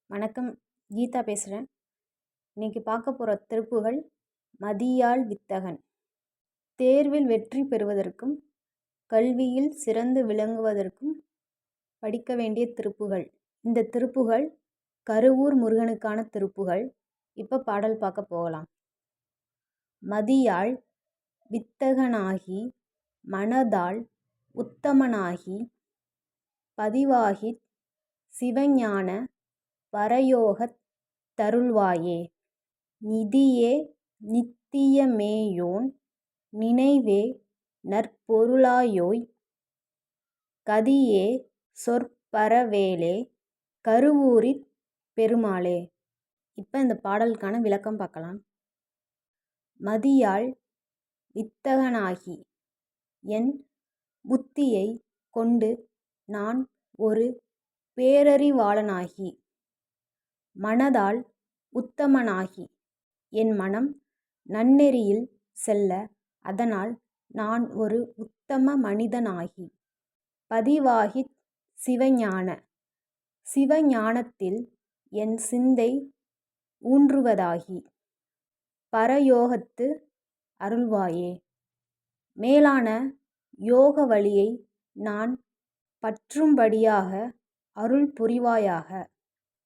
வணக்கம், கீதா பேசுகிறேன். இன்னைக்கு பார்க்க போகிற திருப்புகள் மதியாள் வித்தகன். தேர்வில் வெற்றி பெறுவதற்கும் கல்வியில் சிறந்து விளங்குவதற்கும் படிக்க வேண்டிய திருப்புகள். இந்த திருப்புகள் கருவூர் முருகனுக்கான திருப்புகள். இப்போ பாடல் பார்க்க போகலாம். மதியாள் வித்தகனாகி மனதாள் உத்தமனாகி பதிவாகித் சிவஞான பரயோகத் தருள்வாயே. நிதியே நித்தியமேயோன் நினைவே நற்பொருளாயோய் கதியே சொற்பரவேலே கருவூரிற் பெருமாளே. இப்போ இந்த பாடலுக்கான விளக்கம் பார்க்கலாம். மதியாள் வித்தகனாகி, என் புத்தியை கொண்டு நான் ஒரு பேரறிவாளனாகி, மனதால் உத்தமனாகி, என் மனம் நன்னெறியில் செல்ல அதனால் நான் ஒரு உத்தம மனிதனாகி, பதிவாகித் சிவஞான சிவஞானத்தில் என் சிந்தை ஊன்றுவதாகி, பரயோகத்து அருள்வாயே. மேலான யோக வழியை நான் பற்றும்படியாக அருள் புரிவாயாக.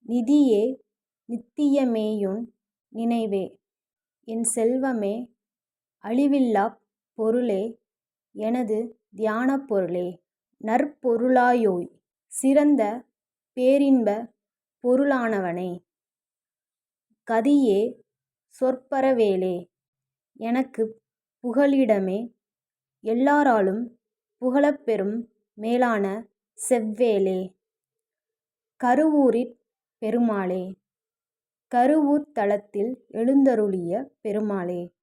நிதியே நித்தியமேயோன் நினைவே, என் செல்வமே அழிவில்லாப் பொருளே எனது தியானப் பொருளே. நற்பொருளாயோய் சிறந்த பேரின்ப பொருளானவனே. கதியே சொற்பரவேலே எனக்குப் புகலிடமே. எல்லாராலும் புகழப்பெறும் மேலான செவ்வேளே. கருவூரிற் பெருமாளே, கருவூர்த் தலத்தில் எழுந்தருளிய பெருமாளே.